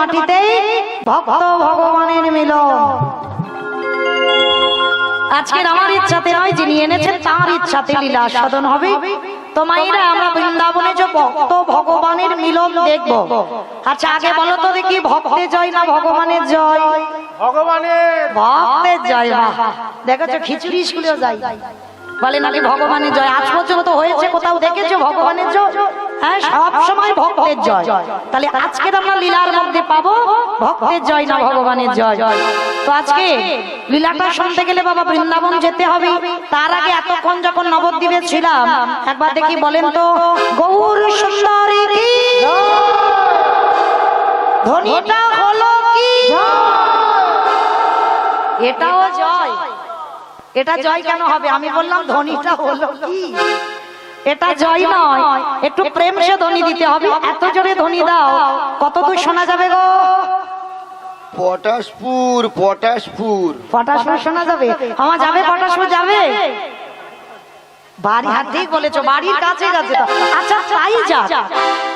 মাটিতেই ভক্ত ভগবানের মিলন। আজকের আমার ইচ্ছাতে নয়, যিনি এনেছেন তার ইচ্ছাতে লীলা সাধন হবে। তো মায়েরা আমরা বৃন্দাবনে যে ভক্ত ভগবানের মিলন দেখবো। আচ্ছা আগে বলো তো দেখি, ভক্তের জয় না ভগবানের জয়? ভগবানের। ভক্তের জয়। দেখেছো খিচুড়ি স্কুলেও যাই বলে নাকি ভগবানের জয়। আজ পর্যন্ত হয়েছে কোথাও দেখেছো ভগবানের জয়? হ্যাঁ, সব সময় ভক্তের জয়। তাহলে আজকে আমরা লীলার মধ্যে পাবো ভক্তের জয় না ভগবানের জয়। তো আজকে লীলাটা শুনতে গেলে বাবা বৃন্দাবন যেতে হবে। তার আগে এতক্ষণ যখন নবদ্বীপে ছিলাম, একবার দেখি বলেন তো, গৌর সুন্দরী কি ধ্বনিটা হলো কি? এটাও জয়। এটা জয় কেন হবে? আমি বললাম ধ্বনিটা হলো কি? এটা জয় নয়, একটু প্রেম সে ধ্বনি দিতে হবে। এত জোরে ধ্বনি দাও, কত দূর শোনা যাবে গো? পটাশপুর, পটাশপুর। পটাশপুর শোনা যাবে? আমার যাবে, পটাশপুর যাবে। বাড়ি, হ্যাঁ ঠিক বলেছো, বাড়ির কাছে কাছে। আচ্ছা তাই যা,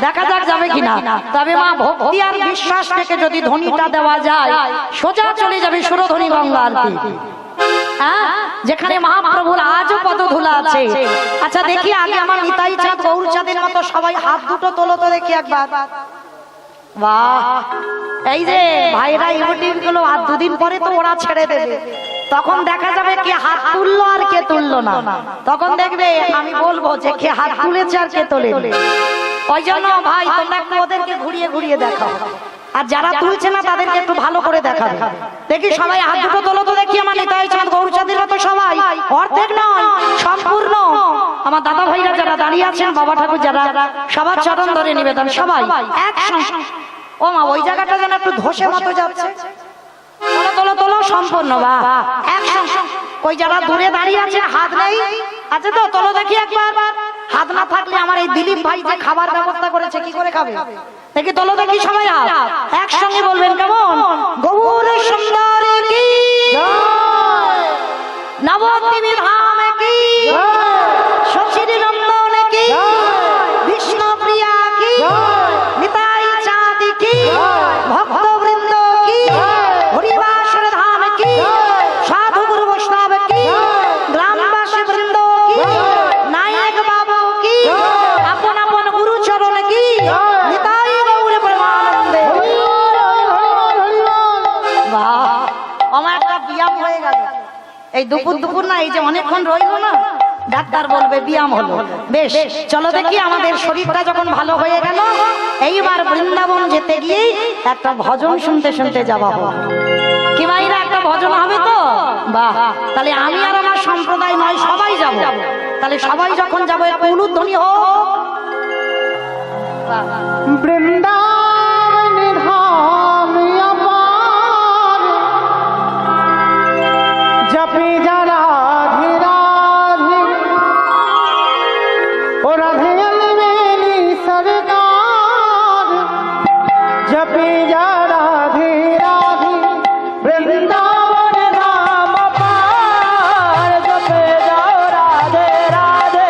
দেখা যাক যাবে কিনা। তবে মা ভক্তি আর বিশ্বাস থেকে যদি ধ্বনিটা দেওয়া যায়, সোজা চলে যাবে সুরধ্বনি গঙ্গা আরতি। যেখানে মহাপ্রভুর আজও পদধূলা আছে। আচ্ছা দেখি আগে আমার নিতাই চাঁদ গৌর চাঁদের মতো সবাই হাত দুটো তোলো তো দেখি একবার। বাহ, এই যে ভাইরা ইউটিউব গুলো আর দুদিন পরে তো ওরা ছেড়ে দেবে, তখন দেখা যাবে কে হাত তুললো আর কে তুললো না। তখন দেখবে আমি বলবো যে কে হাত তুলেছে আর কে তোলে। ওই জন্য ভাই তোমরা একটু ওদেরকে ঘুরিয়ে ঘুরিয়ে দেখাও, আর যারা তুলছে না তাদেরকে একটু ভালো করে দেখাবে। দেখি সবাই হাত দুটো তোলো তো দেখি আমার নিতাই চাঁদ গৌর চাঁদের মতো সবাই, অর্ধেক নয় সম্পূর্ণ। আমার দাদা ভাইরা যারা দাঁড়িয়ে আছেন, বাবা ঠাকুর যারা, সবার চরণ ধরে নিবেদন, সবাই একসঙ্গে। ও মা, ওই জায়গাটা যেন একটু ধসে মতো যাচ্ছে। তোলো তোলো তোলো সম্পূর্ণ, বা একসঙ্গে। ওই যারা দূরে দাঁড়িয়ে আছে হাত নেই আছে তো, তোলো দেখি একবার। হাত না থাকলে আমার এই দিলীপ ভাই যে খাবার ব্যবস্থা করেছে, কি করে খাবে? দেখি তোলো দেখি সবাই হাত একসঙ্গে বলবেন কেমন? গৌর সুন্দরী কি নবদ্বীপ ধাম কি শশীর নন্দন কি বিষ্ণু প্রিয়া কি নিতাই চাঁদ কি ভক্ত বৃন্দ কি হরিবাসর ধাম কি সাধু গুরু বৈষ্ণব কি গ্রামবাসী বৃন্দ কি নায়ক বাবু কি আপন আপন গুরু চরণ কি নিতাই গৌর প্রেমানন্দে। বাহ, আমার একটা ব্যায়াম হয়ে গেল। এই দুপুর দুপুর না, এই যে অনেকক্ষণ রইল না, ডাক্তার বলবে ব্যায়াম হলো। বেশ, চলো দেখি আমাদের শরীরটা যখন ভালো হয়ে গেল, এইবার বৃন্দাবন যেতে গিয়ে একটা ভজন শুনতে শুনতে যাওয়া হবে। কি ভাইরা, একটা ভজন হবে তো? বাহ, তাহলে আমি আর আমার সম্প্রদায় নয়, সবাই যাব। তাহলে সবাই যখন যাবো একটু উলুধ্বনি হোক। বৃন্দাবন ধাম অপার, জপি যা রাধে রাধে, ও রাধে अलवेली सरकार, जपी जा राधे राधे। वृंदावन धाम अपार, जपे जाओ राधे राधे,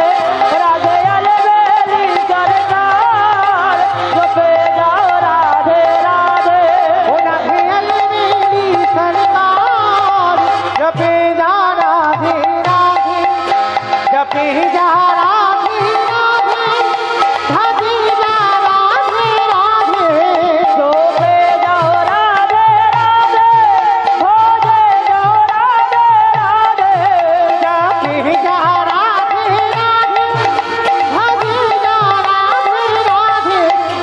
राधे अलवेली सरकार, जपे जाओ राधे राधे, ओ राधे अलवेली सरकार, जपे जा राधे राधे, जपे जा राधे राधे, भजे जा राधे राधे, जपे जाओ राधे राधे, भजे जाओ राधे राधे, जपे जा राधे राधे, भजे जा राधे राधे,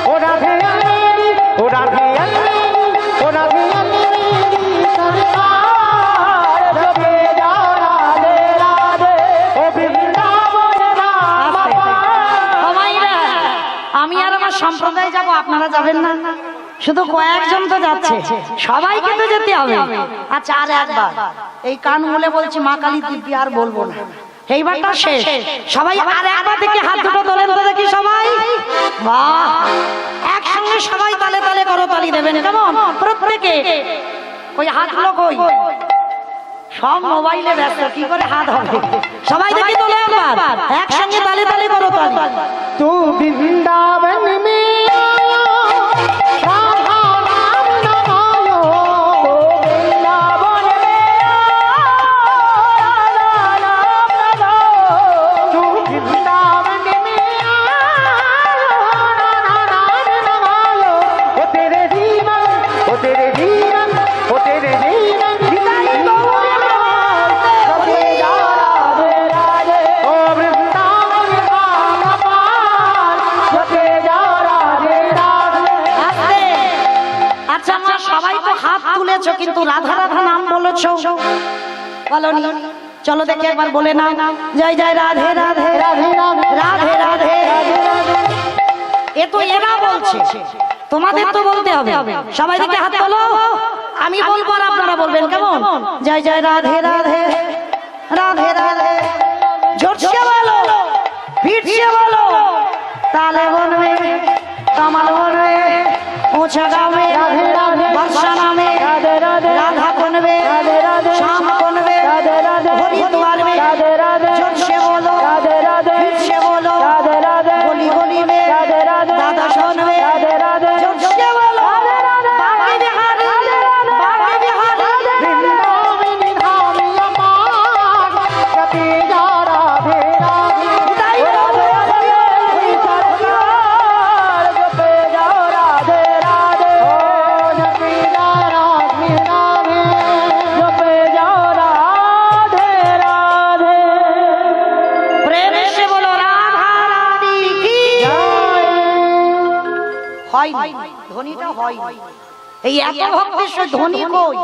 ओ राधे अलवेली, ओ राधे अलवेली, ओ राधे अलवेली सरकार, जपे जाओ राधे राधे, ओ बृंदावन धाम সবাইরা, আমি আর আমার সম্প্রদায় যাব, আপনারা যাবেন না? শুধু কয়েকজন তো যাচ্ছে, সবাইকে তো যেতে হবে। আচ্ছা আর একবার এই কান মুলে বলছি, মা কালী দিব্যি আর বলবো না, এইবারটা শেষ। সবাই আর একবার দেখি হাত দুটো তোলেন তো দেখি সবাই। বাহ, একসঙ্গে সবাই তালে তালে করো, তালি দেবেন কেমন? প্রত্যেকে ওই হাতগুলো কই, সব মোবাইলে ব্যস্ত, কি করে হাত হবে? সবাই দেখি তোলে একবার, একসঙ্গে তালে তালে করো তালি। तू वृंदावन में आया, राधा नाम কিন্তু রাধা রাধা নাম বলেছো বলনি, চলো দেখি একবার বলে না, জয় জয় রাধে রাধে রাধে রাধে রাধে রাধে। এ তো এরা বলছে, তোমাদের তো বলতে হবে। সবাই দিকে হাত তোলো, আমি বলবো আর আপনারা বলবেন, কেমন? জয় জয় রাধে রাধে রাধে রাধে। জোরসে বলো, পিঠে বলো, তালে বলবে, কামাল বলবে, উঁচা গাবে, রাধে রাধে বর্ষা নামে, রাধে রাধে রাধা বনবে, রাধে রাধে শ্যাম বনবে, রাধে রাধে হরিদ্বার में রাধে রাধে জোরসে বলো, রাধে রাধে পিঠে বলো, রাধে রাধে গলি গলি में রাধে রাধে দাদা শুনবে, রাধে রাধে জোরসে বলো, বাঁকে বিহারি, বাঁকে বিহারি। বৃন্দাবনী ধামি আমার জপে যা রাধে রাধে তাই তো রাধে রাধে হরি সরকার জপে যা রাধে রাধে ও জপে যা রাধে রাধে জপে যা রাধে রাধে প্রেম সে বলো রাধা রানী কি হয়, ধ্বনিটা হয়। এই এত ভক্তের সে ধ্বনি কই?